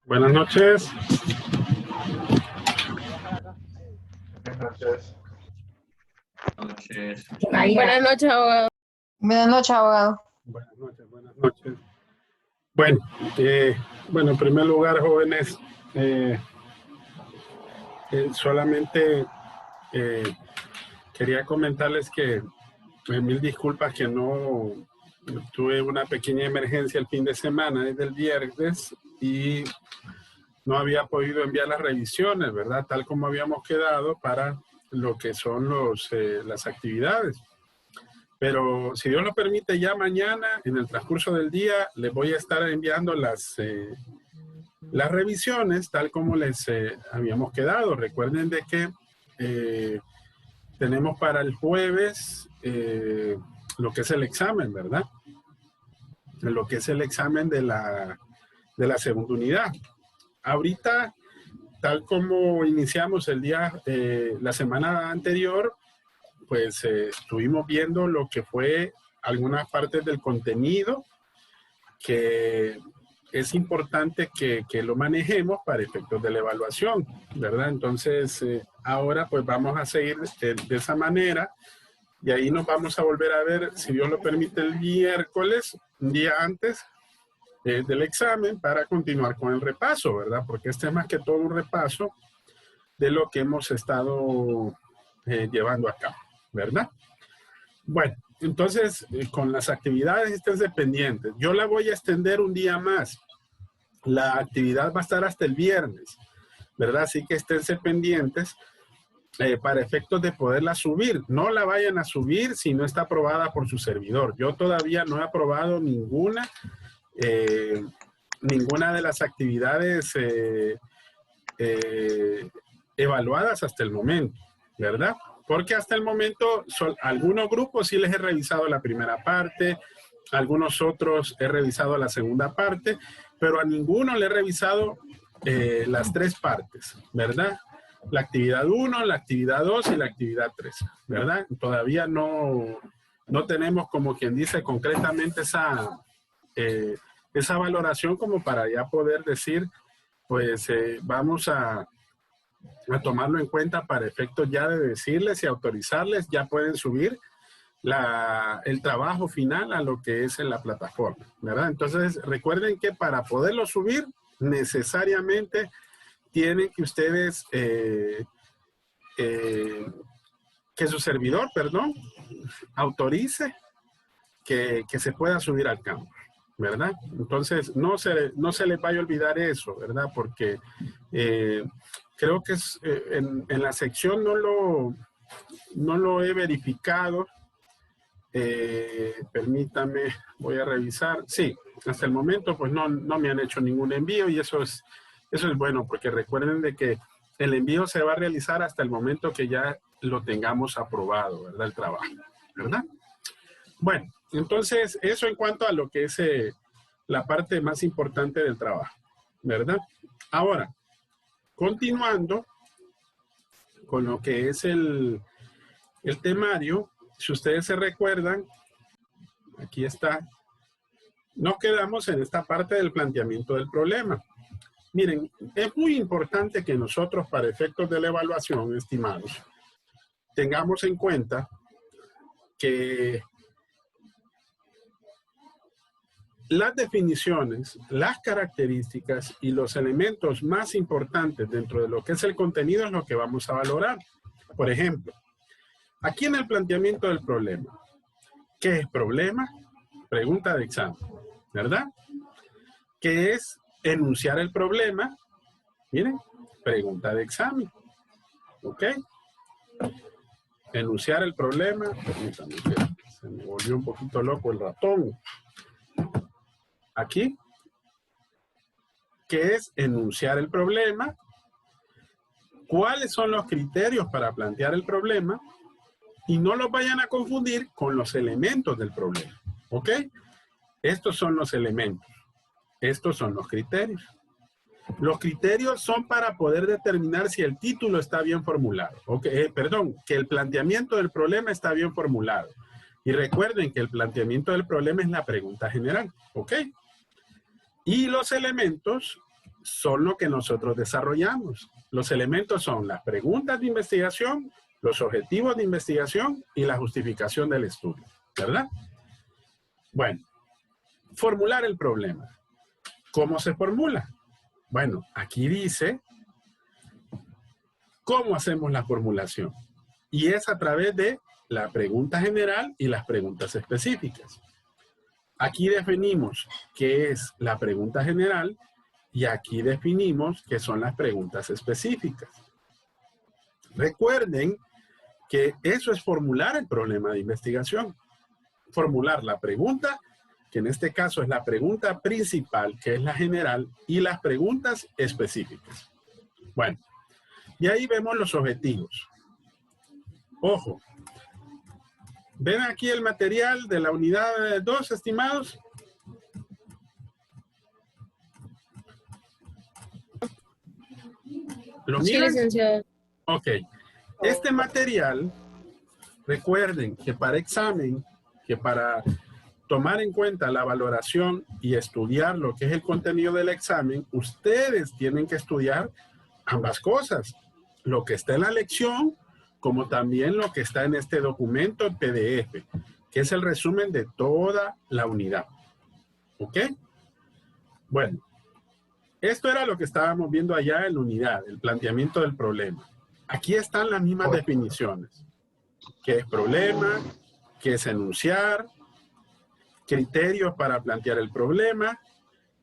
Buenas noches. Buenas noches. Buenas noches, abogado. Buenas noches, abogado. Buenas noches, buenas noches. Bueno, en primer lugar, jóvenes, solamente quería comentarles que mil disculpas que no tuve una pequeña emergencia el fin de semana, desde el viernes, y no había podido enviar las revisiones, ¿verdad? Tal como habíamos quedado para lo que son las actividades. Pero si Dios lo permite, ya mañana, en el transcurso del día, les voy a estar enviando las revisiones, tal como les habíamos quedado. Recuerden de que tenemos para el jueves lo que es el examen, ¿verdad? Lo que es el examen de la segunda unidad. Ahorita, tal como iniciamos la semana anterior, pues estuvimos viendo lo que fue algunas partes del contenido que es importante que lo manejemos para efectos de la evaluación, ¿verdad? Entonces, ahora pues vamos a seguir de esa manera y ahí nos vamos a volver a ver, si Dios lo permite, el miércoles, un día antes del examen, para continuar con el repaso, ¿verdad? Porque este es más que todo un repaso de lo que hemos estado llevando a cabo, ¿verdad? Bueno, entonces, con las actividades esténse pendientes. Yo la voy a extender un día más. La actividad va a estar hasta el viernes, ¿verdad? Así que esténse pendientes para efectos de poderla subir. No la vayan a subir si no está aprobada por su servidor. Yo todavía no he aprobado ninguna de las actividades evaluadas hasta el momento, ¿verdad? Porque hasta el momento, algunos grupos sí les he revisado la primera parte, algunos otros he revisado la segunda parte, pero a ninguno le he revisado las tres partes, ¿verdad? La actividad 1, la actividad 2 y la actividad 3, ¿verdad? Todavía no tenemos, como quien dice, concretamente esa valoración como para ya poder decir, pues vamos a tomarlo en cuenta para efectos ya de decirles y autorizarles, ya pueden subir el trabajo final a lo que es en la plataforma, ¿verdad? Entonces, recuerden que para poderlo subir, necesariamente tienen que ustedes, que su servidor, perdón, autorice que se pueda subir al campo, ¿verdad? Entonces, no se les vaya a olvidar eso, ¿verdad? Porque creo que en la sección no lo he verificado. Permítame, voy a revisar. Sí, hasta el momento pues no me han hecho ningún envío y eso es bueno, porque recuerden de que el envío se va a realizar hasta el momento que ya lo tengamos aprobado, ¿verdad? El trabajo, ¿verdad? Bueno, entonces eso en cuanto a lo que es la parte más importante del trabajo, ¿verdad? Ahora, continuando con lo que es el temario, si ustedes se recuerdan, aquí está, nos quedamos en esta parte del planteamiento del problema. Miren, es muy importante que nosotros, para efectos de la evaluación, estimados, tengamos en cuenta que las definiciones, las características y los elementos más importantes dentro de lo que es el contenido es lo que vamos a valorar. Por ejemplo, aquí en el planteamiento del problema, ¿qué es problema? Pregunta de examen, ¿verdad? ¿Qué es enunciar el problema? Miren, pregunta de examen, ¿ok? Enunciar el problema, permítanme que se me volvió un poquito loco el ratón. Aquí, ¿qué es enunciar el problema? ¿Cuáles son los criterios para plantear el problema? Y no los vayan a confundir con los elementos del problema, ¿ok? Estos son los elementos. Estos son los criterios. Los criterios son para poder determinar si el título está bien formulado. Perdón, que el planteamiento del problema está bien formulado. Y recuerden que el planteamiento del problema es la pregunta general, ¿ok? Y los elementos son lo que nosotros desarrollamos. Los elementos son las preguntas de investigación, los objetivos de investigación y la justificación del estudio, ¿verdad? Bueno, formular el problema. ¿Cómo se formula? Bueno, aquí dice cómo hacemos la formulación. Y es a través de la pregunta general y las preguntas específicas. Aquí definimos qué es la pregunta general y aquí definimos qué son las preguntas específicas. Recuerden que eso es formular el problema de investigación. Formular la pregunta, que en este caso es la pregunta principal, que es la general, y las preguntas específicas. Bueno, y ahí vemos los objetivos. Ojo, ¿ven aquí el material de la unidad 2, estimados? ¿Lo Sí, miran? licenciado. Ok. Este material, recuerden que para examen, que para tomar en cuenta la valoración y estudiar lo que es el contenido del examen, ustedes tienen que estudiar ambas cosas. Lo que está en la lección, como también lo que está en este documento en PDF, que es el resumen de toda la unidad. ¿Ok? Bueno, esto era lo que estábamos viendo allá en la unidad, el planteamiento del problema. Aquí están las mismas definiciones. ¿Qué es problema? ¿Qué es enunciar? Criterios para plantear el problema,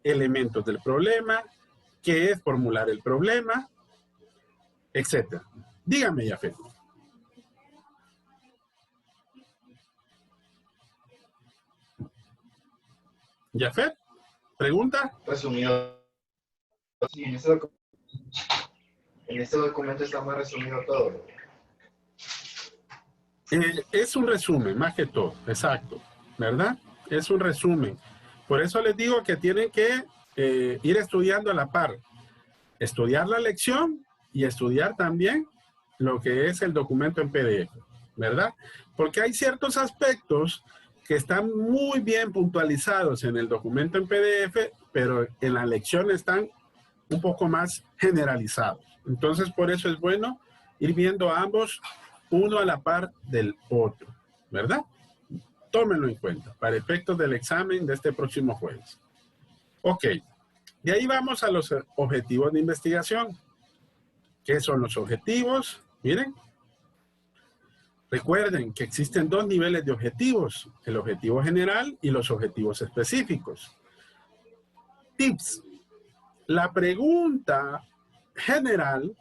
elementos del problema, qué es formular el problema, etc. Dígame, Yafet. Yafet, ¿pregunta? Resumido. Sí, en este documento está más resumido todo. Es un resumen, más que todo, exacto, ¿verdad? Es un resumen. Por eso les digo que tienen que ir estudiando a la par. Estudiar la lección y estudiar también lo que es el documento en PDF, ¿verdad? Porque hay ciertos aspectos que están muy bien puntualizados en el documento en PDF, pero en la lección están un poco más generalizados. Entonces, por eso es bueno ir viendo a ambos uno a la par del otro, ¿verdad? Tómenlo en cuenta para efectos del examen de este próximo jueves. Ok, de ahí vamos a los objetivos de investigación. ¿Qué son los objetivos? Miren, recuerden que existen dos niveles de objetivos, el objetivo general y los objetivos específicos. Tips. La pregunta general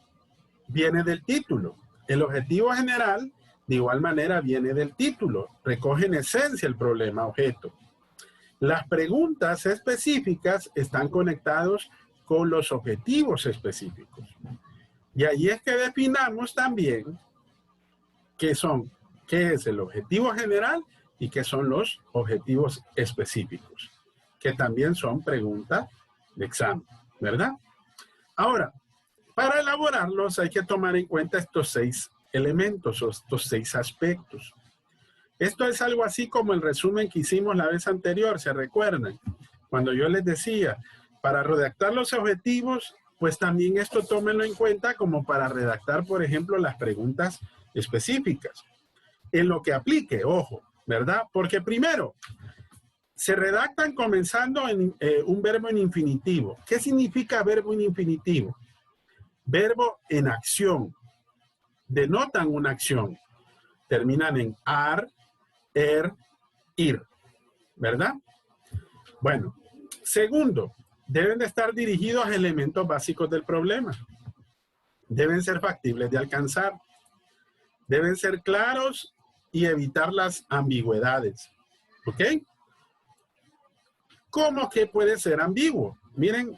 viene del título. El objetivo general, de igual manera, viene del título. Recoge en esencia el problema objeto. Las preguntas específicas están conectados con los objetivos específicos. Y ahí es que definamos también qué es el objetivo general y qué son los objetivos específicos, que también son preguntas de examen, ¿verdad? Ahora, para elaborarlos hay que tomar en cuenta estos 6 elementos o estos 6 aspectos. Esto es algo así como el resumen que hicimos la vez anterior, ¿se recuerdan? Cuando yo les decía, para redactar los objetivos, pues también esto tómenlo en cuenta como para redactar, por ejemplo, las preguntas específicas. En lo que aplique, ojo, ¿verdad? Porque primero, se redactan comenzando en un verbo en infinitivo. ¿Qué significa verbo en infinitivo? Verbo en acción. Denotan una acción. Terminan en ar, ir, ¿verdad? Bueno, segundo, deben de estar dirigidos a elementos básicos del problema. Deben ser factibles de alcanzar. Deben ser claros y evitar las ambigüedades. ¿Ok? ¿Cómo que puede ser ambiguo? Miren,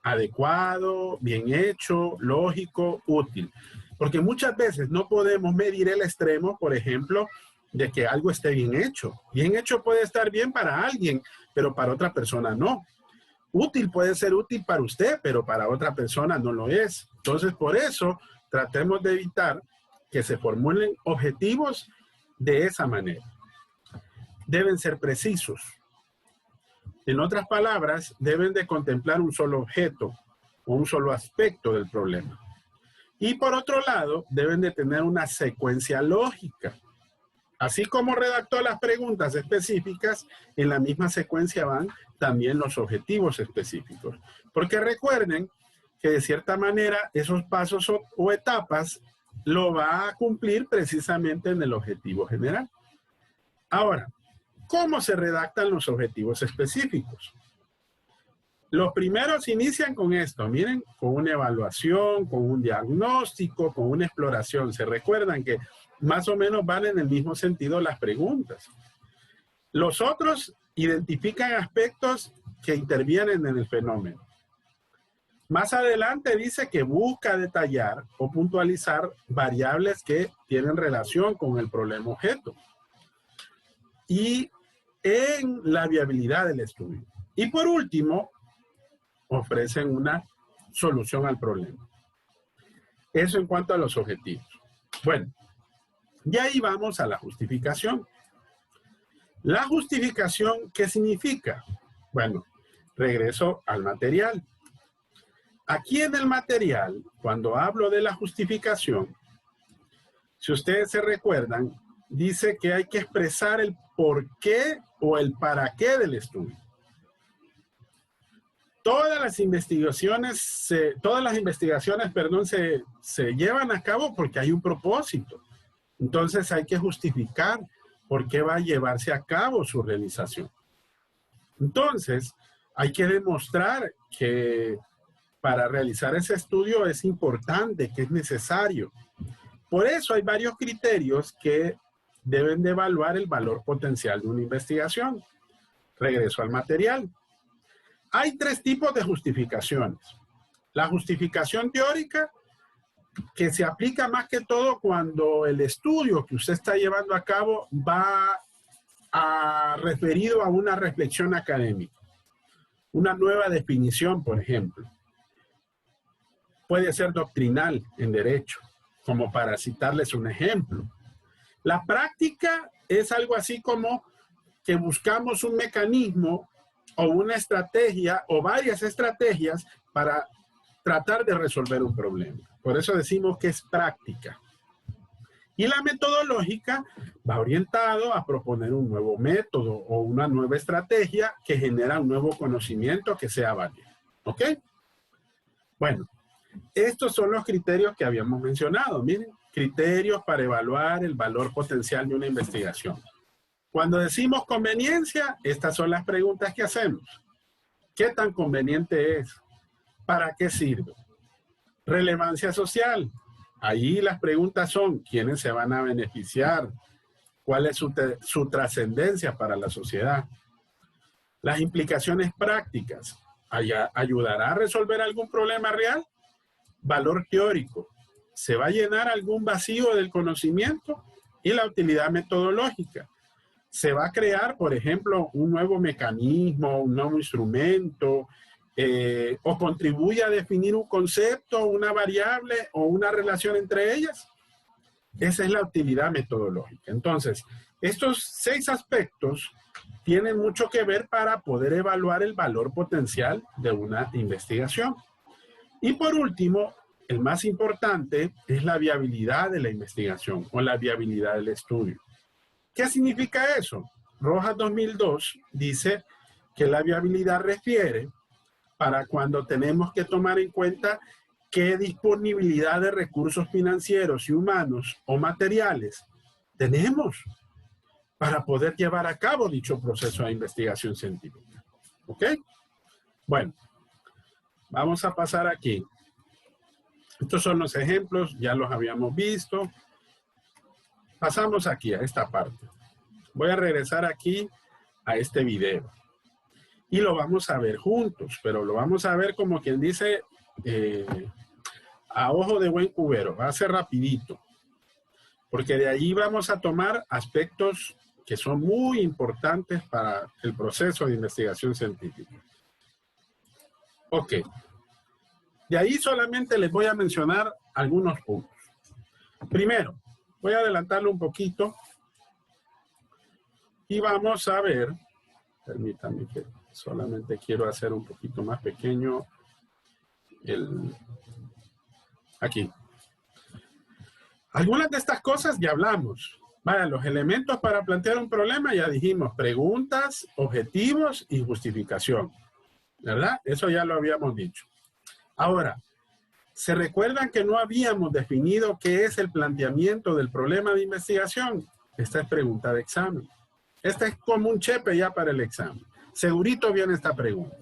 adecuado, bien hecho, lógico, útil. Porque muchas veces no podemos medir el extremo, por ejemplo, de que algo esté bien hecho. Bien hecho puede estar bien para alguien, pero para otra persona no. Útil puede ser útil para usted, pero para otra persona no lo es. Entonces, por eso, tratemos de evitar que se formulen objetivos de esa manera. Deben ser precisos. En otras palabras, deben de contemplar un solo objeto. o un solo aspecto del problema. Y por otro lado, deben de tener una secuencia lógica. Así como redactó las preguntas específicas, en la misma secuencia van también los objetivos específicos. Porque recuerden que de cierta manera esos pasos o etapas lo va a cumplir precisamente en el objetivo general. Ahora, ¿cómo se redactan los objetivos específicos? Los primeros inician con esto, miren, con una evaluación, con un diagnóstico, con una exploración. Se recuerdan que más o menos van en el mismo sentido las preguntas. Los otros identifican aspectos que intervienen en el fenómeno. Más adelante dice que busca detallar o puntualizar variables que tienen relación con el problema objeto y en la viabilidad del estudio. Y por último, ofrecen una solución al problema. Eso en cuanto a los objetivos. Bueno, y ahí vamos a la justificación. La justificación, ¿qué significa? Bueno, regreso al material. Aquí en el material, cuando hablo de la justificación, si ustedes se recuerdan, dice que hay que expresar el por qué o el para qué del estudio. Todas las investigaciones, se llevan a cabo porque hay un propósito. Entonces hay que justificar por qué va a llevarse a cabo su realización. Entonces, hay que demostrar que para realizar ese estudio es importante, que es necesario. Por eso hay varios criterios que deben de evaluar el valor potencial de una investigación. Regreso al material. Hay tres tipos de justificaciones. La justificación teórica, que se aplica más que todo cuando el estudio que usted está llevando a cabo va referido a una reflexión académica. Una nueva definición, por ejemplo. Puede ser doctrinal en derecho, como para citarles un ejemplo. La práctica es algo así como que buscamos un mecanismo o una estrategia o varias estrategias para tratar de resolver un problema. Por eso decimos que es práctica. Y la metodológica va orientado a proponer un nuevo método o una nueva estrategia que genera un nuevo conocimiento que sea válido. ¿Ok? Bueno, estos son los criterios que habíamos mencionado. Miren, criterios para evaluar el valor potencial de una investigación. Cuando decimos conveniencia, estas son las preguntas que hacemos. ¿Qué tan conveniente es? ¿Para qué sirve? Relevancia social. Ahí las preguntas son, ¿quiénes se van a beneficiar? ¿Cuál es su trascendencia para la sociedad? Las implicaciones prácticas. ¿Ayudará a resolver algún problema real? Valor teórico. ¿Se va a llenar algún vacío del conocimiento? Y la utilidad metodológica. ¿Se va a crear, por ejemplo, un nuevo mecanismo, un nuevo instrumento, o contribuye a definir un concepto, una variable o una relación entre ellas? Esa es la utilidad metodológica. Entonces, estos 6 aspectos tienen mucho que ver para poder evaluar el valor potencial de una investigación. Y por último, el más importante es la viabilidad de la investigación o la viabilidad del estudio. ¿Qué significa eso? Rojas 2002 dice que la viabilidad refiere para cuando tenemos que tomar en cuenta qué disponibilidad de recursos financieros y humanos o materiales tenemos para poder llevar a cabo dicho proceso de investigación científica. ¿Ok? Bueno, vamos a pasar aquí. Estos son los ejemplos, ya los habíamos visto. Pasamos aquí a esta parte. Voy a regresar aquí a este video. Y lo vamos a ver juntos, pero lo vamos a ver como quien dice a ojo de buen cubero. Va a ser rapidito. Porque de allí vamos a tomar aspectos que son muy importantes para el proceso de investigación científica. Ok. De ahí solamente les voy a mencionar algunos puntos. Primero, voy a adelantarlo un poquito. Y vamos a ver, permítanme que solamente quiero hacer un poquito más pequeño Aquí. Algunas de estas cosas ya hablamos. Vaya, los elementos para plantear un problema ya dijimos: preguntas, objetivos y justificación. ¿Verdad? Eso ya lo habíamos dicho. Ahora, ¿se recuerdan que no habíamos definido qué es el planteamiento del problema de investigación? Esta es pregunta de examen. Esta es como un chepe ya para el examen. Segurito viene esta pregunta.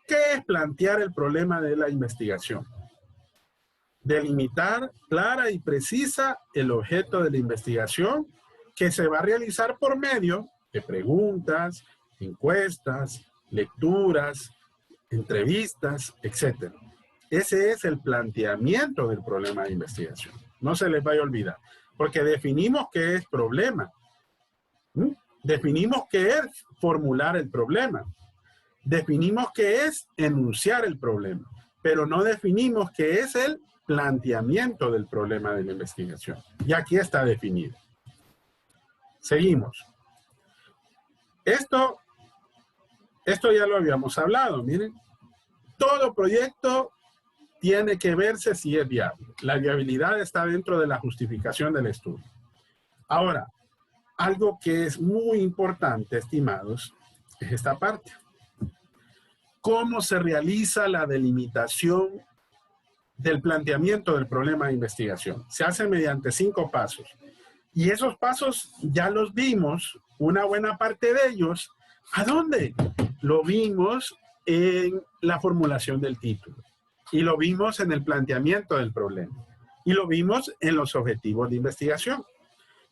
¿Qué es plantear el problema de la investigación? Delimitar clara y precisa el objeto de la investigación que se va a realizar por medio de preguntas, encuestas, lecturas, entrevistas, etc. Ese es el planteamiento del problema de investigación. No se les vaya a olvidar, porque definimos qué es problema. Definimos qué es formular el problema. Definimos qué es enunciar el problema, pero no definimos qué es el planteamiento del problema de la investigación. Y aquí está definido. Seguimos. Esto ya lo habíamos hablado, miren. Todo proyecto tiene que verse si es viable. La viabilidad está dentro de la justificación del estudio. Ahora, algo que es muy importante, estimados, es esta parte. ¿Cómo se realiza la delimitación del planteamiento del problema de investigación? Se hace mediante 5 pasos. Y esos pasos ya los vimos, una buena parte de ellos. ¿A dónde? Lo vimos en la formulación del título. Y lo vimos en el planteamiento del problema. Y lo vimos en los objetivos de investigación.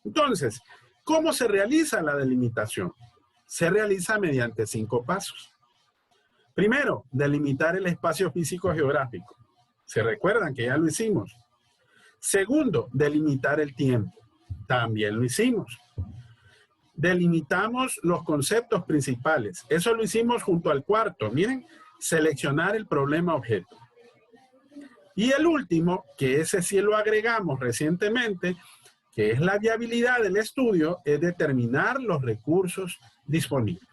Entonces, ¿cómo se realiza la delimitación? Se realiza mediante 5 pasos. Primero, delimitar el espacio físico-geográfico. ¿Se recuerdan que ya lo hicimos? Segundo, delimitar el tiempo. También lo hicimos. Delimitamos los conceptos principales. Eso lo hicimos junto al cuarto. Miren, seleccionar el problema objeto. Y el último, que ese sí lo agregamos recientemente, que es la viabilidad del estudio, es determinar los recursos disponibles.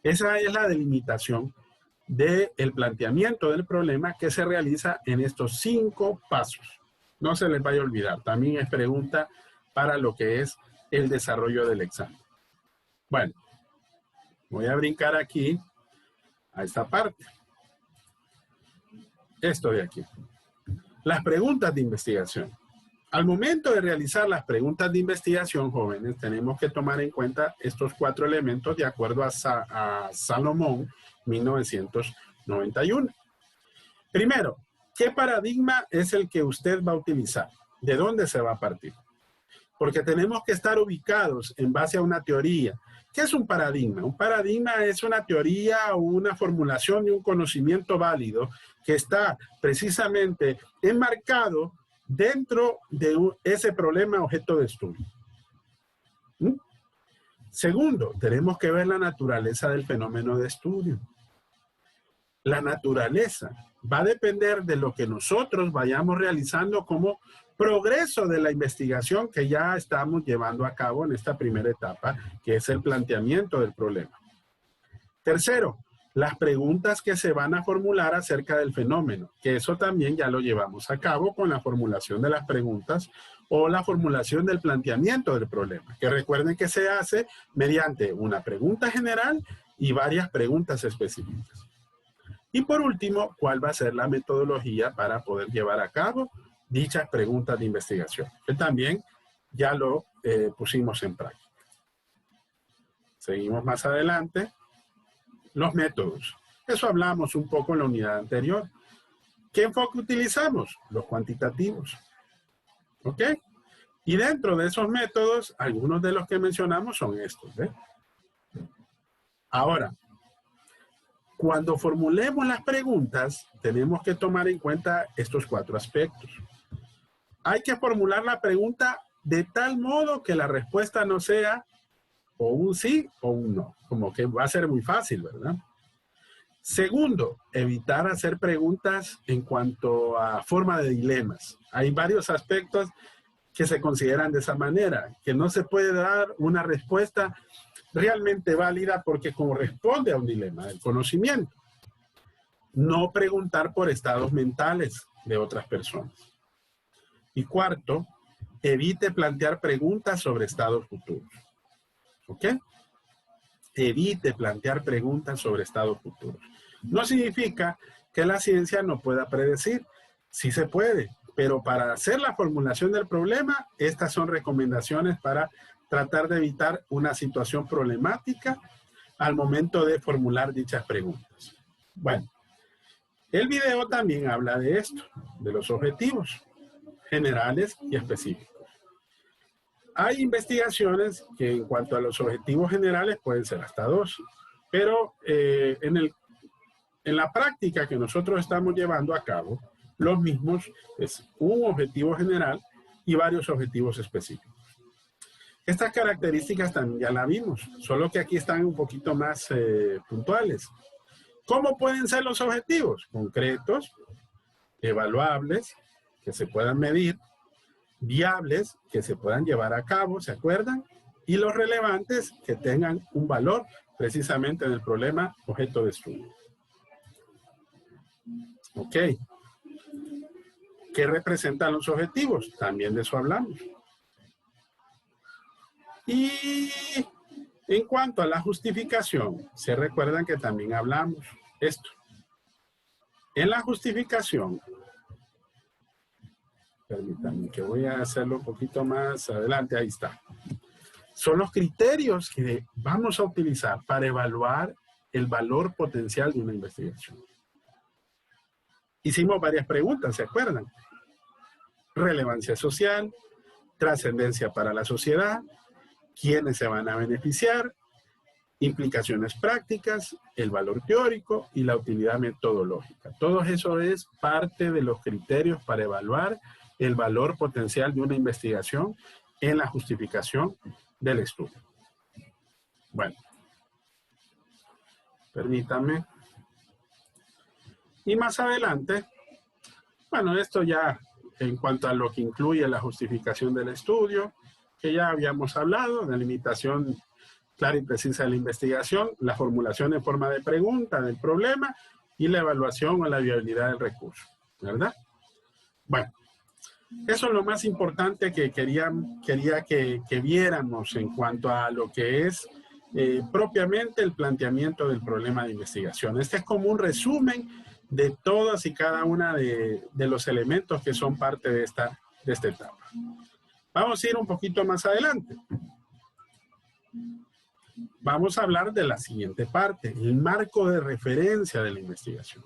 Esa es la delimitación del planteamiento del problema que se realiza en estos 5 pasos. No se les vaya a olvidar. También es pregunta para lo que es el desarrollo del examen. Bueno, voy a brincar aquí a esta parte. Esto de aquí. Las preguntas de investigación. Al momento de realizar las preguntas de investigación, jóvenes, tenemos que tomar en cuenta estos 4 elementos de acuerdo a Salomón, 1991. Primero, ¿qué paradigma es el que usted va a utilizar? ¿De dónde se va a partir? Porque tenemos que estar ubicados en base a una teoría. ¿Qué es un paradigma? Un paradigma es una teoría o una formulación de un conocimiento válido que está precisamente enmarcado dentro de ese problema objeto de estudio. Segundo, tenemos que ver la naturaleza del fenómeno de estudio. La naturaleza va a depender de lo que nosotros vayamos realizando como progreso de la investigación que ya estamos llevando a cabo en esta primera etapa, que es el planteamiento del problema. Tercero, las preguntas que se van a formular acerca del fenómeno, que eso también ya lo llevamos a cabo con la formulación de las preguntas o la formulación del planteamiento del problema, que recuerden que se hace mediante una pregunta general y varias preguntas específicas. Y por último, ¿cuál va a ser la metodología para poder llevar a cabo dichas preguntas de investigación? Que también ya lo pusimos en práctica. Seguimos más adelante. Los métodos. Eso hablamos un poco en la unidad anterior. ¿Qué enfoque utilizamos? Los cuantitativos. ¿Ok? Y dentro de esos métodos, algunos de los que mencionamos son estos. ¿Ve? Ahora, cuando formulemos las preguntas, tenemos que tomar en cuenta estos 4 aspectos. Hay que formular la pregunta de tal modo que la respuesta no sea o un sí o un no. Como que va a ser muy fácil, ¿verdad? Segundo, evitar hacer preguntas en cuanto a forma de dilemas. Hay varios aspectos que se consideran de esa manera, que no se puede dar una respuesta realmente válida porque corresponde a un dilema del conocimiento. no preguntar por estados mentales de otras personas. Y cuarto, evite plantear preguntas sobre estados futuros. ¿Ok? Evite plantear preguntas sobre estados futuros. No significa que la ciencia no pueda predecir. Sí se puede, pero para hacer la formulación del problema, estas son recomendaciones para tratar de evitar una situación problemática al momento de formular dichas preguntas. Bueno, el video también habla de esto, de los objetivos generales y específicos. Hay investigaciones que en cuanto a los objetivos generales pueden ser hasta 2, pero en la práctica que nosotros estamos llevando a cabo, los mismos es un objetivo general y varios objetivos específicos. Estas características también ya la vimos, solo que aquí están un poquito más puntuales. ¿Cómo pueden ser los objetivos? Concretos, evaluables, que se puedan medir, viables, que se puedan llevar a cabo, ¿se acuerdan? Y los relevantes, que tengan un valor precisamente en el problema objeto de estudio. Ok. ¿Qué representan los objetivos? También de eso hablamos. Y en cuanto a la justificación, se recuerdan que también hablamos esto. En la justificación, permítanme que voy a hacerlo un poquito más adelante, ahí está. Son los criterios que vamos a utilizar para evaluar el valor potencial de una investigación. Hicimos varias preguntas, ¿se acuerdan? Relevancia social, trascendencia para la sociedad, quiénes se van a beneficiar, implicaciones prácticas, el valor teórico y la utilidad metodológica. Todo eso es parte de los criterios para evaluar el valor potencial de una investigación en la justificación del estudio. Bueno, permítanme. Y más adelante, bueno, esto ya en cuanto a lo que incluye la justificación del estudio, que ya habíamos hablado, la limitación clara y precisa de la investigación, la formulación en forma de pregunta del problema y la evaluación o la viabilidad del recurso, ¿verdad? Bueno, eso es lo más importante que quería que viéramos en cuanto a lo que es propiamente el planteamiento del problema de investigación. Este es como un resumen de todas y cada una de los elementos que son parte de esta etapa. Vamos a ir un poquito más adelante. Vamos a hablar de la siguiente parte, el marco de referencia de la investigación.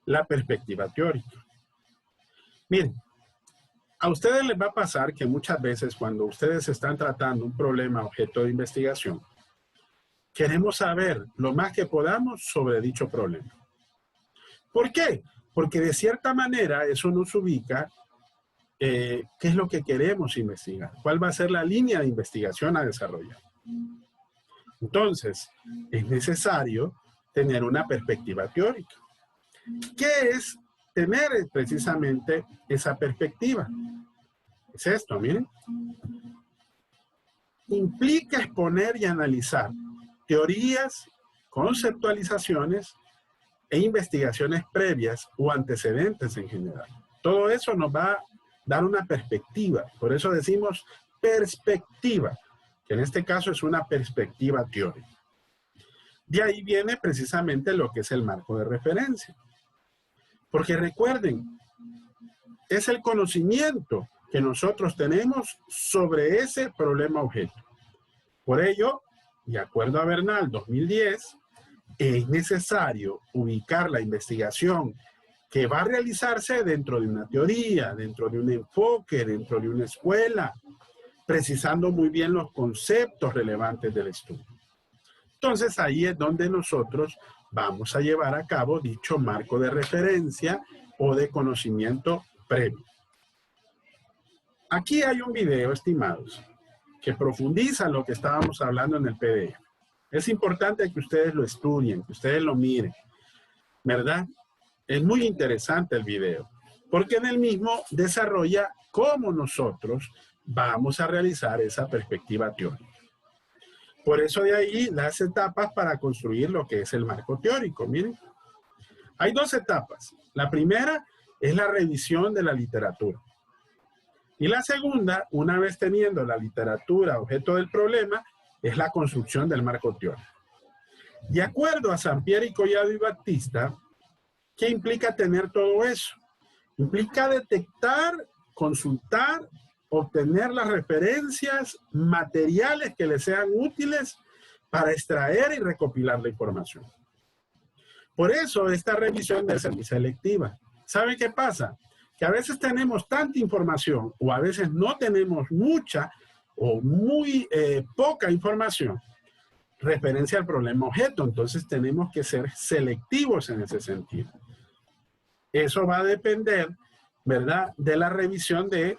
La perspectiva teórica. Miren, a ustedes les va a pasar que muchas veces cuando ustedes están tratando un problema objeto de investigación, queremos saber lo más que podamos sobre dicho problema. ¿Por qué? Porque de cierta manera eso nos ubica qué es lo que queremos investigar, cuál va a ser la línea de investigación a desarrollar. Entonces, es necesario tener una perspectiva teórica. ¿Qué es tener precisamente esa perspectiva? Es esto, miren. Implica exponer y analizar teorías, conceptualizaciones e investigaciones previas o antecedentes en general. Todo eso nos va a dar una perspectiva. Por eso decimos perspectiva, que en este caso es una perspectiva teórica. De ahí viene precisamente lo que es el marco de referencia. Porque recuerden, es el conocimiento que nosotros tenemos sobre ese problema objeto. Por ello, de acuerdo a Bernal 2010, es necesario ubicar la investigación que va a realizarse dentro de una teoría, dentro de un enfoque, dentro de una escuela, precisando muy bien los conceptos relevantes del estudio. Entonces, ahí es donde nosotros vamos a llevar a cabo dicho marco de referencia o de conocimiento previo. Aquí hay un video, estimados, que profundiza lo que estábamos hablando en el PDF. Es importante que ustedes lo estudien, que ustedes lo miren, ¿verdad? Es muy interesante el video, porque en el mismo desarrolla cómo nosotros vamos a realizar esa perspectiva teórica. Por eso de ahí las etapas para construir lo que es el marco teórico. Miren, Hay dos etapas. La primera es la revisión de la literatura. Y la segunda, una vez teniendo la literatura objeto del problema, es la construcción del marco teórico. De acuerdo a Sampieri, Collado y Batista, ¿qué implica tener todo eso? Implica detectar, consultar, obtener las referencias materiales que le sean útiles para extraer y recopilar la información. Por eso esta revisión debe ser muy selectiva. ¿Sabe qué pasa? Que a veces tenemos tanta información o a veces no tenemos mucha o muy poca información referencia al problema objeto. Entonces tenemos que ser selectivos en ese sentido. Eso va a depender, ¿verdad?, de la revisión de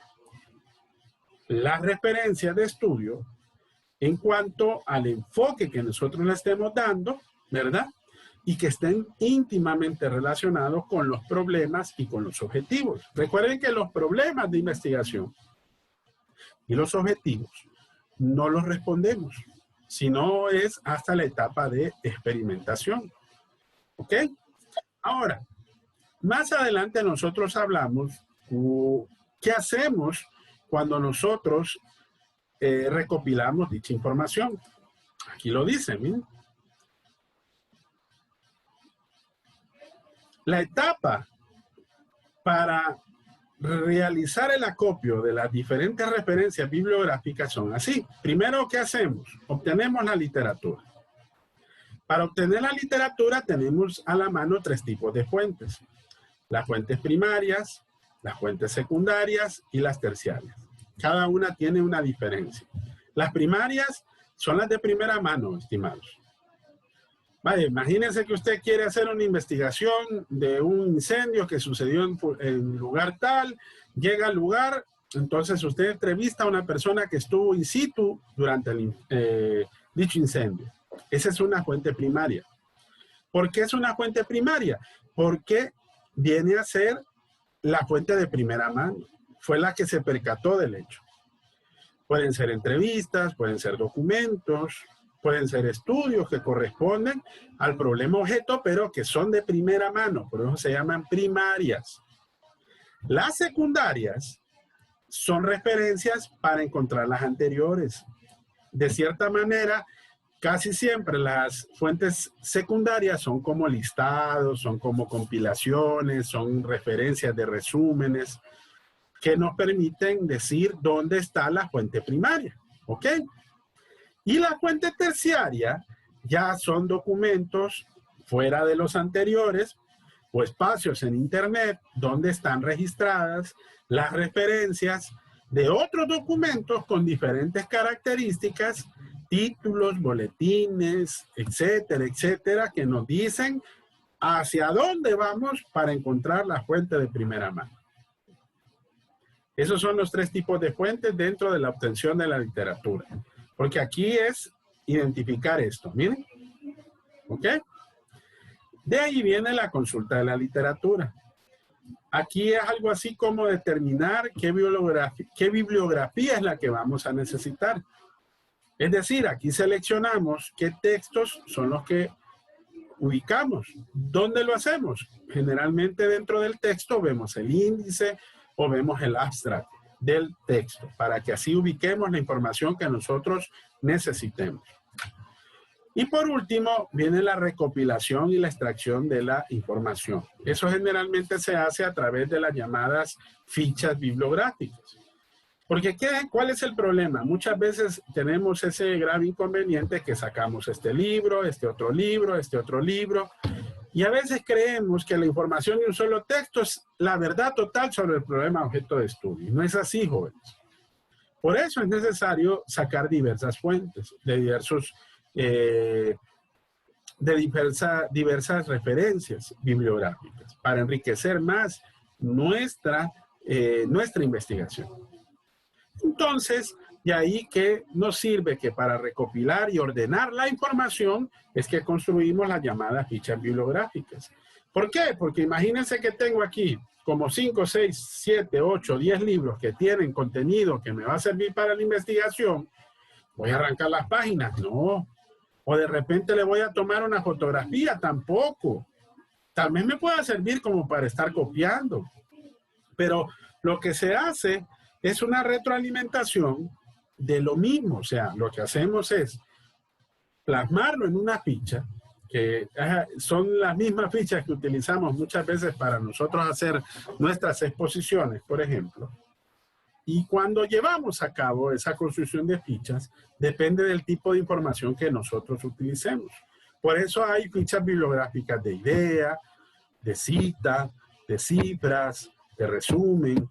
las referencias de estudio en cuanto al enfoque que nosotros le estemos dando, ¿verdad?, y que estén íntimamente relacionados con los problemas y con los objetivos. Recuerden que los problemas de investigación y los objetivos no los respondemos, sino es hasta la etapa de experimentación. ¿Ok? Ahora, más adelante nosotros hablamos qué hacemos cuando nosotros recopilamos dicha información. Aquí lo dice, miren. La etapa para realizar el acopio de las diferentes referencias bibliográficas son así. Primero, ¿qué hacemos? Obtenemos la literatura. Para obtener la literatura tenemos a la mano tres tipos de fuentes. Las fuentes primarias, las fuentes secundarias y las terciarias. Cada una tiene una diferencia. Las primarias son las de primera mano, estimados. Vale, imagínense que usted quiere hacer una investigación de un incendio que sucedió en lugar tal, llega al lugar, entonces usted entrevista a una persona que estuvo in situ durante dicho incendio. Esa es una fuente primaria. ¿Por qué es una fuente primaria? Porque viene a ser la fuente de primera mano. Fue la que se percató del hecho. Pueden ser entrevistas, pueden ser documentos, pueden ser estudios que corresponden al problema objeto, pero que son de primera mano, por eso se llaman primarias. Las secundarias son referencias para encontrar las anteriores. De cierta manera, casi siempre las fuentes secundarias son como listados, son como compilaciones, son referencias de resúmenes que nos permiten decir dónde está la fuente primaria. ¿Ok? Y la fuente terciaria ya son documentos fuera de los anteriores o espacios en Internet donde están registradas las referencias de otros documentos con diferentes características, títulos, boletines, etcétera, etcétera, que nos dicen hacia dónde vamos para encontrar la fuente de primera mano. Esos son los tres tipos de fuentes dentro de la obtención de la literatura. Porque aquí es identificar esto, miren. ¿Ok? De ahí viene la consulta de la literatura. Aquí es algo así como determinar qué bibliografía es la que vamos a necesitar. Es decir, aquí seleccionamos qué textos son los que ubicamos. ¿Dónde lo hacemos? Generalmente dentro del texto vemos el índice o vemos el abstract del texto, para que así ubiquemos la información que nosotros necesitemos. Y por último, viene la recopilación y la extracción de la información. Eso generalmente se hace a través de las llamadas fichas bibliográficas. Porque, ¿cuál es el problema? Muchas veces tenemos ese grave inconveniente que sacamos este libro, este otro libro, este otro libro, y a veces creemos que la información de un solo texto es la verdad total sobre el problema objeto de estudio. No es así, jóvenes. Por eso es necesario sacar diversas fuentes, diversas referencias bibliográficas para enriquecer más nuestra investigación. Entonces, de ahí que nos sirve que para recopilar y ordenar la información es que construimos las llamadas fichas bibliográficas. ¿Por qué? Porque imagínense que tengo aquí como 5, 6, 7, 8, 10 libros que tienen contenido que me va a servir para la investigación. ¿Voy a arrancar las páginas? No. O de repente le voy a tomar una fotografía. Tampoco Tal vez me pueda servir como para estar copiando, pero lo que se hace es una retroalimentación de lo mismo. O sea, lo que hacemos es plasmarlo en una ficha, que son las mismas fichas que utilizamos muchas veces para nosotros hacer nuestras exposiciones, por ejemplo. Y cuando llevamos a cabo esa construcción de fichas, depende del tipo de información que nosotros utilicemos. Por eso hay fichas bibliográficas de idea, de cita, de cifras, de resumen.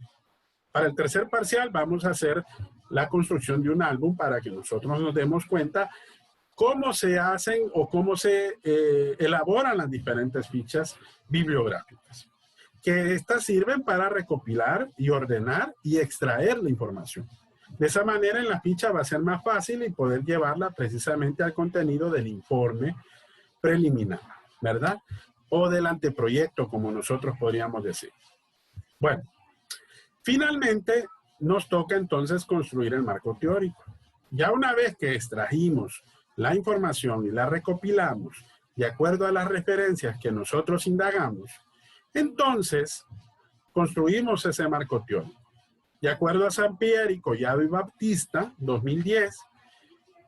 Para el tercer parcial vamos a hacer la construcción de un álbum para que nosotros nos demos cuenta cómo se hacen o cómo se elaboran las diferentes fichas bibliográficas. Que estas sirven para recopilar y ordenar y extraer la información. De esa manera en la ficha va a ser más fácil y poder llevarla precisamente al contenido del informe preliminar, ¿verdad? O del anteproyecto, como nosotros podríamos decir. Bueno, finalmente nos toca entonces construir el marco teórico. Ya una vez que extrajimos la información y la recopilamos de acuerdo a las referencias que nosotros indagamos, entonces construimos ese marco teórico. De acuerdo a Sampieri, Collado y Baptista, 2010,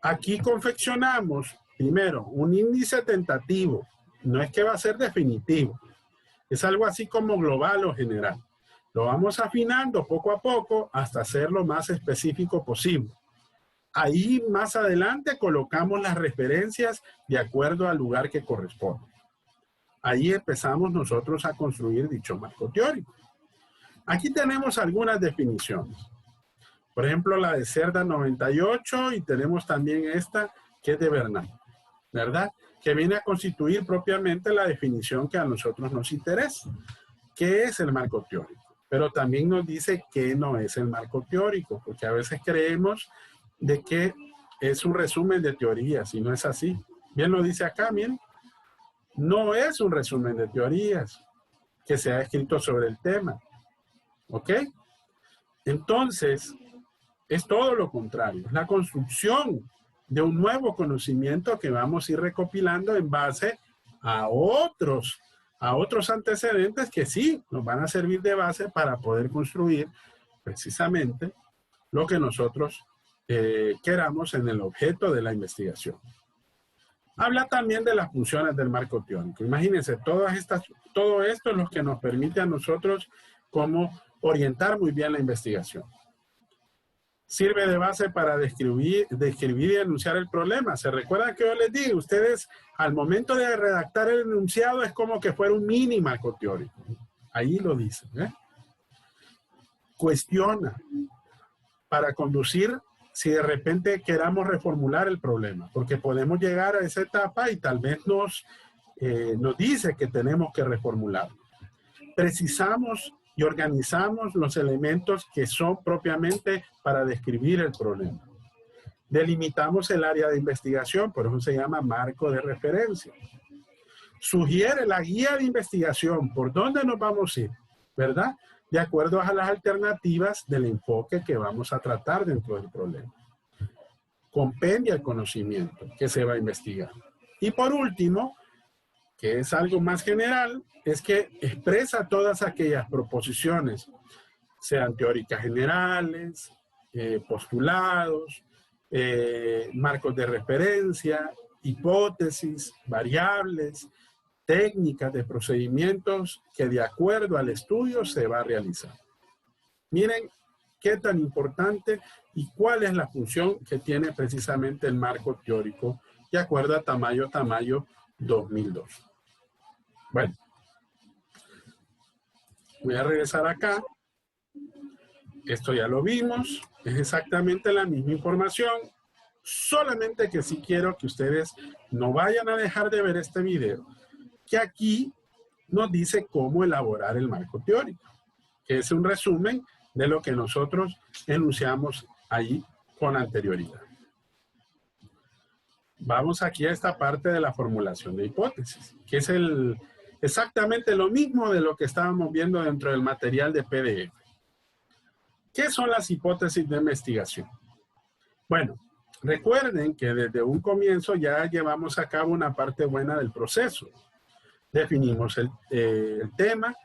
aquí confeccionamos primero un índice tentativo. No es que va a ser definitivo. Es algo así como global o general. Lo vamos afinando poco a poco hasta ser lo más específico posible. Ahí más adelante colocamos las referencias de acuerdo al lugar que corresponde. Ahí empezamos nosotros a construir dicho marco teórico. Aquí tenemos algunas definiciones. Por ejemplo, la de Cerda 98 y tenemos también esta que es de Bernal, ¿verdad? Que viene a constituir propiamente la definición que a nosotros nos interesa. ¿Qué es el marco teórico? Pero también nos dice qué no es el marco teórico, porque a veces creemos de que es un resumen de teorías y no es así. Bien lo dice acá, miren. No es un resumen de teorías que se ha escrito sobre el tema. ¿Ok? Entonces, es todo lo contrario. Es la construcción de un nuevo conocimiento que vamos a ir recopilando en base a otros antecedentes que sí nos van a servir de base para poder construir precisamente lo que nosotros queramos en el objeto de la investigación. Habla también de las funciones del marco teórico. Imagínense, todo esto es lo que nos permite a nosotros como orientar muy bien la investigación. Sirve de base para describir y enunciar el problema. ¿Se recuerdan que yo les dije? Ustedes, al momento de redactar el enunciado, es como que fuera un mini marco teórico. Ahí lo dicen, ¿eh? Cuestiona para conducir si de repente queramos reformular el problema, porque podemos llegar a esa etapa y tal vez nos dice que tenemos que reformular. Precisamos y organizamos los elementos que son propiamente para describir el problema. Delimitamos el área de investigación, por eso se llama marco de referencia. Sugiere la guía de investigación, por dónde nos vamos a ir, ¿verdad? De acuerdo a las alternativas del enfoque que vamos a tratar dentro del problema. Compendia el conocimiento que se va a investigar. Y por último, que es algo más general, es que expresa todas aquellas proposiciones, sean teóricas generales, postulados, marcos de referencia, hipótesis, variables, técnicas de procedimientos que de acuerdo al estudio se va a realizar. Miren qué tan importante y cuál es la función que tiene precisamente el marco teórico de acuerdo a Tamayo 2002. Bueno, voy a regresar acá. Esto ya lo vimos. Es exactamente la misma información. Solamente que sí quiero que ustedes no vayan a dejar de ver este video, que aquí nos dice cómo elaborar el marco teórico, que es un resumen de lo que nosotros enunciamos ahí con anterioridad. Vamos aquí a esta parte de la formulación de hipótesis, que es exactamente lo mismo de lo que estábamos viendo dentro del material de PDF. ¿Qué son las hipótesis de investigación? Bueno, recuerden que desde un comienzo ya llevamos a cabo una parte buena del proceso. definimos el tema,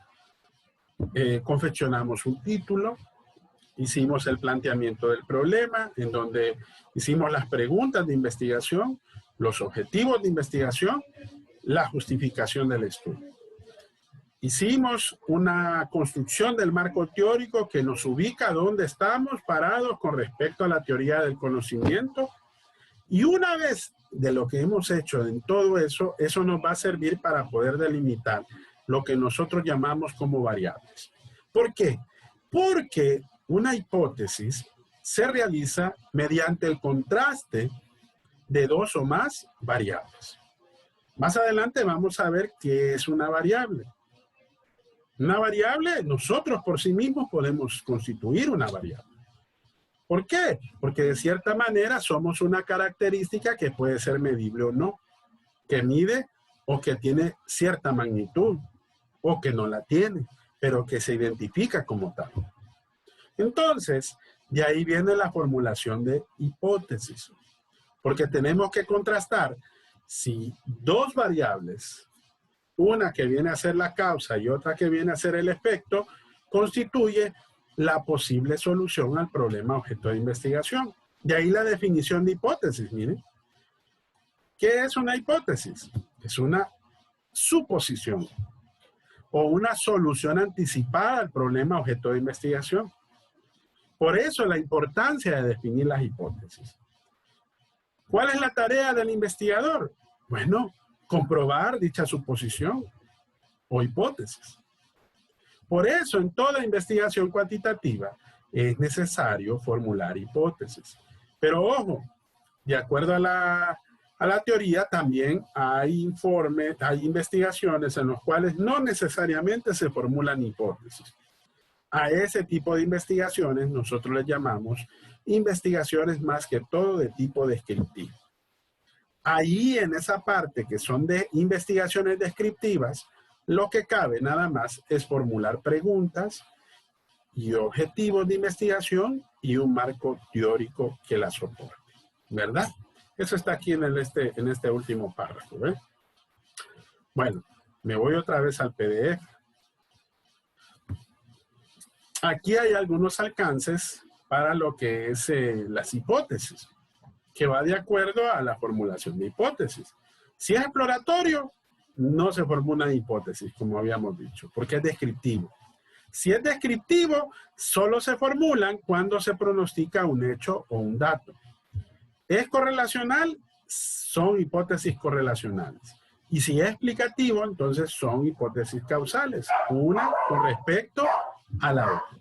confeccionamos un título, hicimos el planteamiento del problema, en donde hicimos las preguntas de investigación, los objetivos de investigación, la justificación del estudio. Hicimos una construcción del marco teórico que nos ubica dónde estamos parados con respecto a la teoría del conocimiento. Y una vez de lo que hemos hecho en todo eso, eso nos va a servir para poder delimitar lo que nosotros llamamos como variables. ¿Por qué? Porque una hipótesis se realiza mediante el contraste de dos o más variables. Más adelante vamos a ver qué es una variable. Una variable, nosotros por sí mismos podemos constituir una variable. ¿Por qué? Porque de cierta manera somos una característica que puede ser medible o no, que mide o que tiene cierta magnitud, o que no la tiene, pero que se identifica como tal. Entonces, de ahí viene la formulación de hipótesis, porque tenemos que contrastar si dos variables, una que viene a ser la causa y otra que viene a ser el efecto, constituye la posible solución al problema objeto de investigación. De ahí la definición de hipótesis, miren. ¿Qué es una hipótesis? Es una suposición o una solución anticipada al problema objeto de investigación. Por eso la importancia de definir las hipótesis. ¿Cuál es la tarea del investigador? Bueno, comprobar dicha suposición o hipótesis. Por eso, en toda investigación cuantitativa es necesario formular hipótesis. Pero ojo, de acuerdo a la teoría, también hay informes, hay investigaciones en los cuales no necesariamente se formulan hipótesis. A ese tipo de investigaciones nosotros les llamamos investigaciones más que todo de tipo descriptivo. Ahí en esa parte que son de investigaciones descriptivas, lo que cabe nada más es formular preguntas y objetivos de investigación y un marco teórico que la soporte, ¿verdad? Eso está aquí en este último párrafo, ¿ves? Bueno, me voy otra vez al PDF. Aquí hay algunos alcances para lo que es las hipótesis, que va de acuerdo a la formulación de hipótesis. Si es exploratorio, no se formula hipótesis, como habíamos dicho, porque es descriptivo. Si es descriptivo, solo se formulan cuando se pronostica un hecho o un dato. ¿Es correlacional? Son hipótesis correlacionales. Y si es explicativo, entonces son hipótesis causales, una con respecto a la otra.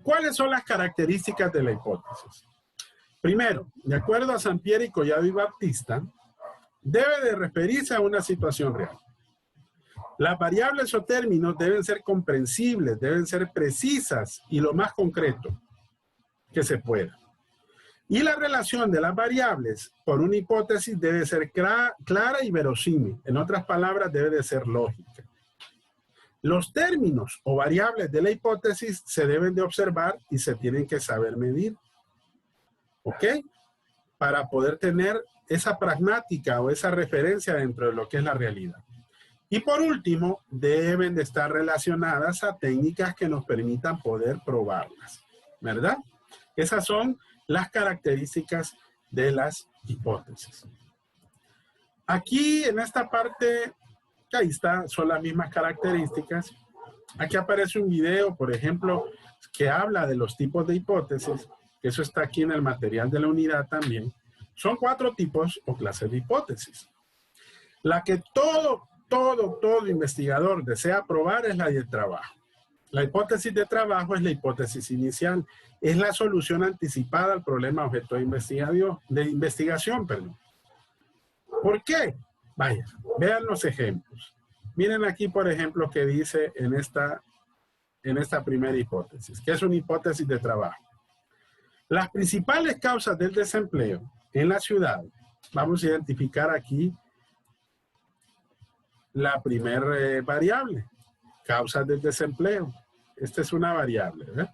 ¿Cuáles son las características de la hipótesis? Primero, de acuerdo a Sampieri, Collado y Baptista, debe de referirse a una situación real. Las variables o términos deben ser comprensibles, deben ser precisas y lo más concreto que se pueda. Y la relación de las variables por una hipótesis debe ser clara y verosímil. En otras palabras, debe de ser lógica. Los términos o variables de la hipótesis se deben de observar y se tienen que saber medir. ¿Ok? Para poder tener esa pragmática o esa referencia dentro de lo que es la realidad. Y por último, deben de estar relacionadas a técnicas que nos permitan poder probarlas, ¿verdad? Esas son las características de las hipótesis. Aquí en esta parte, ahí está, son las mismas características. Aquí aparece un video, por ejemplo, que habla de los tipos de hipótesis. Eso está aquí en el material de la unidad también. Son 4 tipos o clases de hipótesis. La que todo investigador desea probar es la de trabajo. La hipótesis de trabajo es la hipótesis inicial. Es la solución anticipada al problema objeto de investigación. ¿Por qué? Vaya, vean los ejemplos. Miren aquí, por ejemplo, que dice en esta primera hipótesis, que es una hipótesis de trabajo. Las principales causas del desempleo en la ciudad, vamos a identificar aquí la primera variable, causas del desempleo. Esta es una variable, ¿verdad?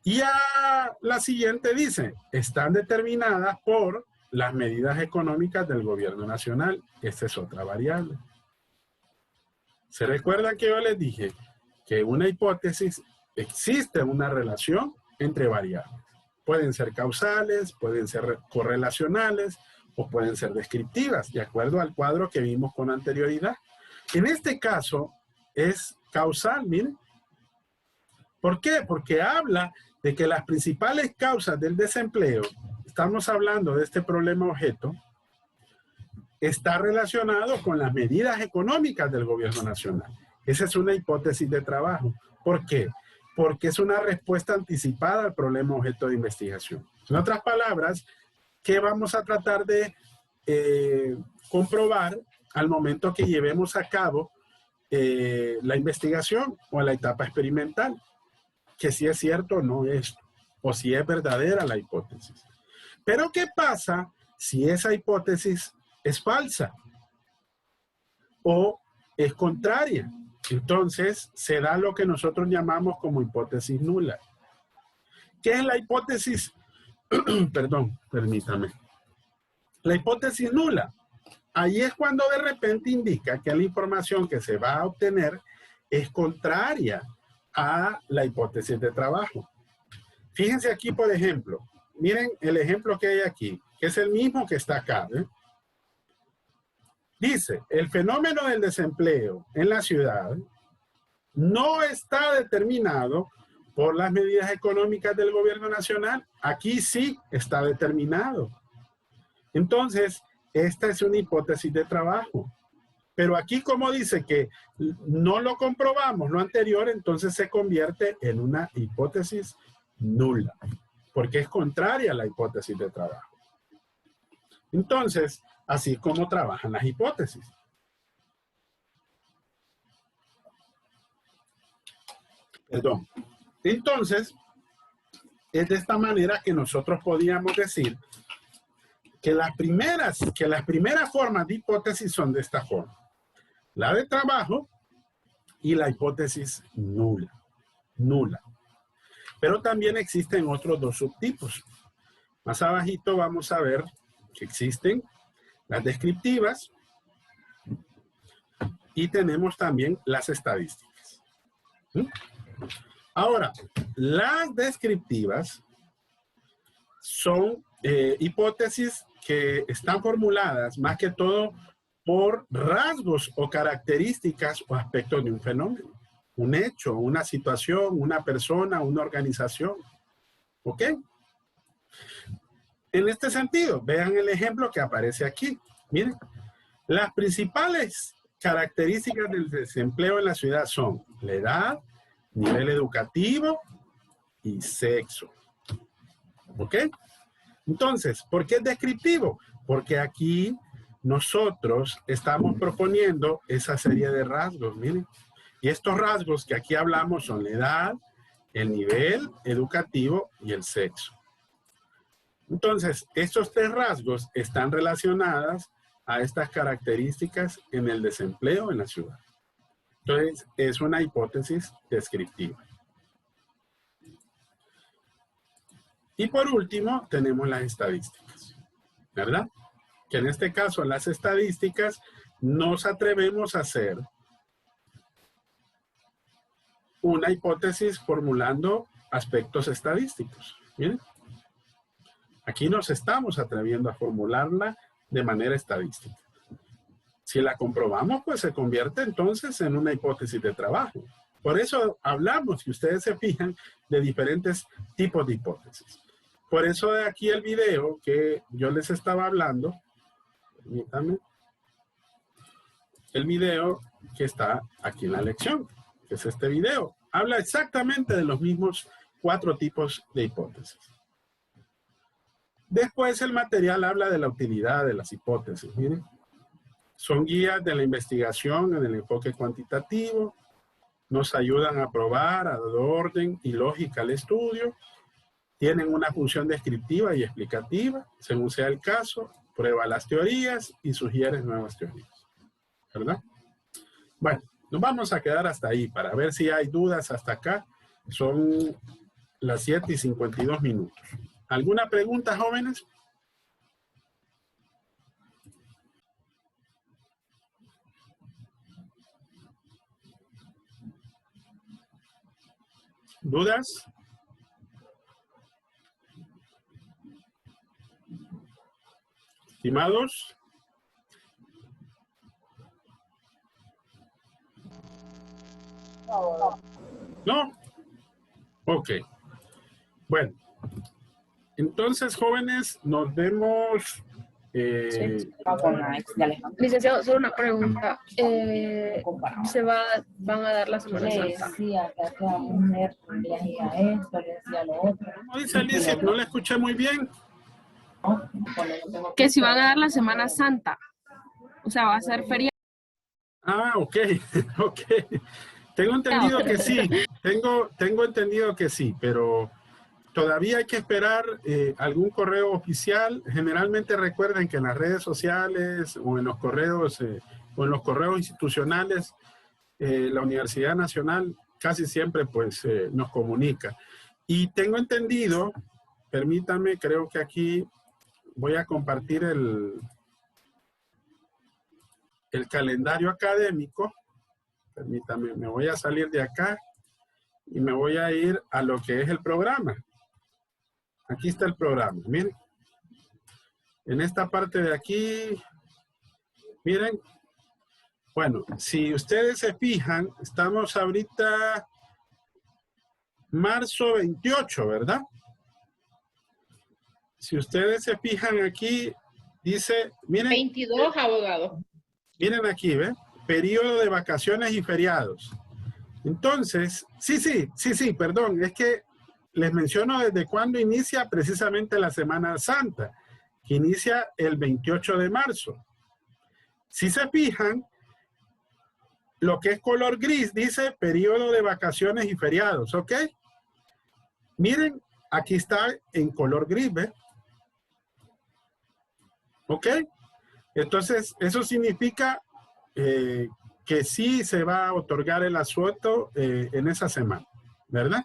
Y a la siguiente dice, están determinadas por las medidas económicas del gobierno nacional. Esta es otra variable. ¿Se recuerdan que yo les dije que en una hipótesis existe una relación entre variables? Pueden ser causales, pueden ser correlacionales o pueden ser descriptivas, de acuerdo al cuadro que vimos con anterioridad. En este caso es causal, miren. ¿Por qué? Porque habla de que las principales causas del desempleo, estamos hablando de este problema objeto, está relacionado con las medidas económicas del gobierno nacional. Esa es una hipótesis de trabajo. ¿Por qué? Porque es una respuesta anticipada al problema objeto de investigación. En otras palabras, ¿qué vamos a tratar de comprobar al momento que llevemos a cabo la investigación o la etapa experimental? Que si es cierto o no esto, o si es verdadera la hipótesis. Pero ¿qué pasa si esa hipótesis es falsa o es contraria? Entonces se da lo que nosotros llamamos como hipótesis nula. ¿Qué es la hipótesis? Perdón, permítame. La hipótesis nula. Ahí es cuando de repente indica que la información que se va a obtener es contraria a la hipótesis de trabajo. Fíjense aquí, por ejemplo. Miren el ejemplo que hay aquí, que es el mismo que está acá, ¿eh? Dice, el fenómeno del desempleo en la ciudad no está determinado por las medidas económicas del gobierno nacional. Aquí sí está determinado. Entonces, esta es una hipótesis de trabajo. Pero aquí, como dice que no lo comprobamos lo anterior, entonces se convierte en una hipótesis nula, porque es contraria a la hipótesis de trabajo. Entonces, así es como trabajan las hipótesis. Perdón. Entonces, es de esta manera que nosotros podríamos decir que las primeras formas de hipótesis son de esta forma. La de trabajo y la hipótesis nula. Pero también existen otros dos subtipos. Más abajito vamos a ver que existen las descriptivas y tenemos también las estadísticas. ¿Sí? Ahora, las descriptivas son hipótesis que están formuladas más que todo por rasgos o características o aspectos de un fenómeno, un hecho, una situación, una persona, una organización. ¿Ok? En este sentido, vean el ejemplo que aparece aquí. Miren, las principales características del desempleo en la ciudad son la edad, nivel educativo y sexo. ¿Ok? Entonces, ¿por qué es descriptivo? Porque aquí nosotros estamos proponiendo esa serie de rasgos, miren. Y estos rasgos que aquí hablamos son la edad, el nivel educativo y el sexo. Entonces, estos tres rasgos están relacionados a estas características en el desempleo en la ciudad. Entonces, es una hipótesis descriptiva. Y por último, tenemos las estadísticas, ¿verdad? Que en este caso, las estadísticas, nos atrevemos a hacer una hipótesis formulando aspectos estadísticos. ¿Bien? Aquí nos estamos atreviendo a formularla de manera estadística. Si la comprobamos, pues se convierte entonces en una hipótesis de trabajo. Por eso hablamos, si ustedes se fijan, de diferentes tipos de hipótesis. Por eso de aquí el video que yo les estaba hablando, permítanme, el video que está aquí en la lección, que es este video, habla exactamente de los mismos 4 tipos de hipótesis. Después el material habla de la utilidad de las hipótesis. Miren, son guías de la investigación en el enfoque cuantitativo, nos ayudan a probar, a dar orden y lógica al estudio, tienen una función descriptiva y explicativa, según sea el caso, prueba las teorías y sugiere nuevas teorías. ¿Verdad? Bueno, nos vamos a quedar hasta ahí para ver si hay dudas hasta acá. Son las 7:52 minutos. ¿Alguna pregunta, jóvenes? ¿Dudas? Estimados. ¿No? Ok. Bueno. Entonces, jóvenes, nos vemos. Licenciado, solo una pregunta. ¿Van a dar la Semana Santa? ¿Cómo dice Alicia? No la escuché muy bien. Que si van a dar la Semana Santa. O sea, va a ser feriado. Ah, ok. Ok. Tengo entendido que sí. Tengo entendido que sí, pero todavía hay que esperar algún correo oficial. Generalmente recuerden que en las redes sociales o en los correos institucionales, la Universidad Nacional casi siempre pues nos comunica. Y tengo entendido, permítame, creo que aquí voy a compartir el calendario académico. Permítame, me voy a salir de acá y me voy a ir a lo que es el programa. Aquí está el programa, miren. En esta parte de aquí, miren. Bueno, si ustedes se fijan, estamos ahorita marzo 28, ¿verdad? Si ustedes se fijan aquí, dice, miren. 22, abogado. Miren aquí, ¿ven? Periodo de vacaciones y feriados. Entonces, sí, perdón, es que les menciono desde cuándo inicia precisamente la Semana Santa, que inicia el 28 de marzo. Si se fijan, lo que es color gris dice periodo de vacaciones y feriados, ¿ok? Miren, aquí está en color gris, ¿ves? ¿Ok? Entonces, eso significa que sí se va a otorgar el asueto en esa semana, ¿verdad?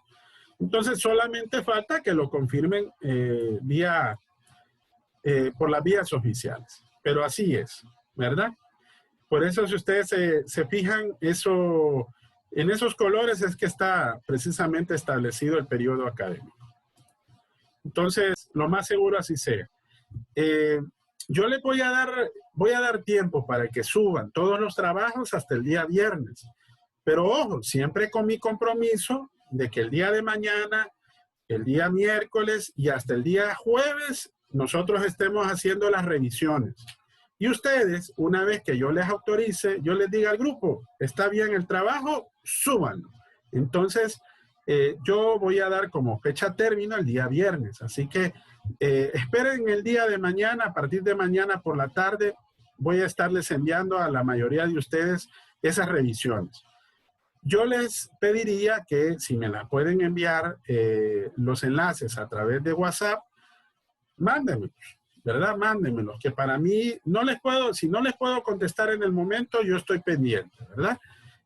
Entonces, solamente falta que lo confirmen por las vías oficiales. Pero así es, ¿verdad? Por eso, si ustedes se fijan, en esos colores es que está precisamente establecido el periodo académico. Entonces, lo más seguro así sea. Yo les voy a dar tiempo para que suban todos los trabajos hasta el día viernes. Pero ojo, siempre con mi compromiso de que el día de mañana, el día miércoles y hasta el día jueves, nosotros estemos haciendo las revisiones. Y ustedes, una vez que yo les autorice, yo les diga al grupo, está bien el trabajo, súbanlo. Entonces, yo voy a dar como fecha término el día viernes. Así que esperen el día de mañana, a partir de mañana por la tarde, voy a estarles enviando a la mayoría de ustedes esas revisiones. Yo les pediría que si me la pueden enviar los enlaces a través de WhatsApp, mándenmelos, ¿verdad? Mándenmelos, que para mí si no les puedo contestar en el momento, yo estoy pendiente, ¿verdad?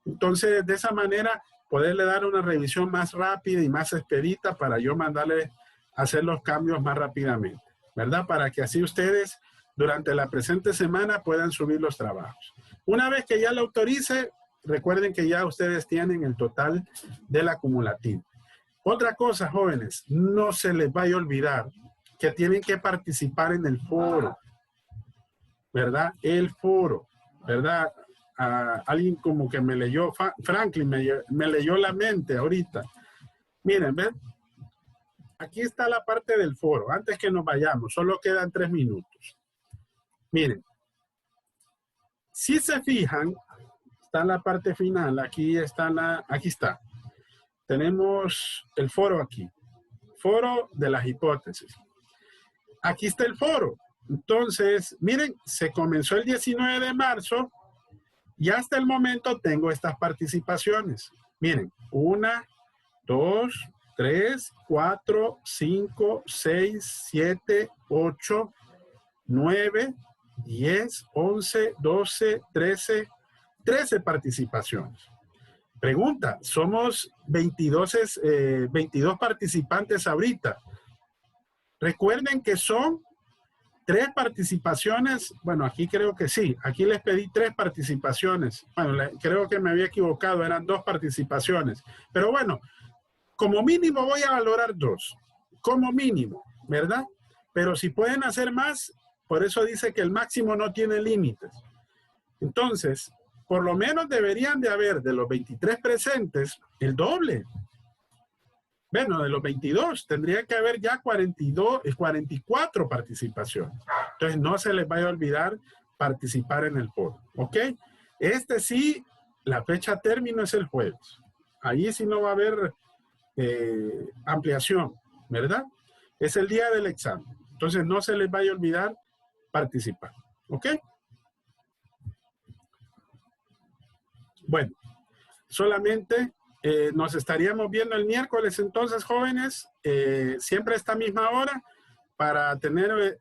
Entonces, de esa manera, poderle dar una revisión más rápida y más expedita para yo mandarle a hacer los cambios más rápidamente, ¿verdad? Para que así ustedes, durante la presente semana, puedan subir los trabajos. Una vez que ya lo autorice, recuerden que ya ustedes tienen el total del acumulativo. Otra cosa, jóvenes, no se les vaya a olvidar que tienen que participar en el foro, ¿verdad? El foro, ¿verdad? Alguien como que me leyó, Franklin me leyó la mente ahorita. Miren, ¿ven? Aquí está la parte del foro. Antes que nos vayamos, solo quedan 3 minutos. Miren, si se fijan, está en la parte final, aquí está. Tenemos el foro aquí. Foro de las hipótesis. Aquí está el foro. Entonces, miren, se comenzó el 19 de marzo y hasta el momento tengo estas participaciones. Miren, 1, 2, 3, 4, 5, 6, 7, 8, 9, 10, 11, 12, 13 participaciones. Pregunta, somos 22 participantes ahorita. Recuerden que son 3 participaciones. Bueno, aquí creo que sí. Aquí les pedí 3 participaciones. Bueno, creo que me había equivocado. Eran 2 participaciones. Pero bueno, como mínimo voy a valorar 2, como mínimo, ¿verdad? Pero si pueden hacer más, por eso dice que el máximo no tiene límites. Entonces, por lo menos deberían de haber de los 23 presentes el doble. Bueno, de los 22 tendría que haber ya 44 participaciones. Entonces, no se les vaya a olvidar participar en el foro, ¿ok? Este sí, la fecha término es el jueves. Ahí sí no va a haber ampliación, ¿verdad? Es el día del examen. Entonces, no se les vaya a olvidar participar, ¿ok? Bueno, solamente nos estaríamos viendo el miércoles entonces, jóvenes, siempre a esta misma hora, para tener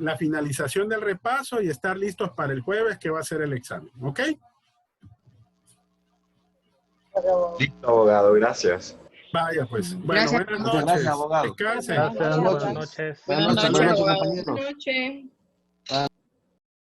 la finalización del repaso y estar listos para el jueves que va a ser el examen, ¿ok? Listo, abogado, gracias. Vaya pues. Bueno, Gracias. buenas Muchas noches. gracias, abogado. Descansen. Gracias, Buenas buenas noches. noches. Buenas noches, Buenas noches, compañeros. Buenas noches.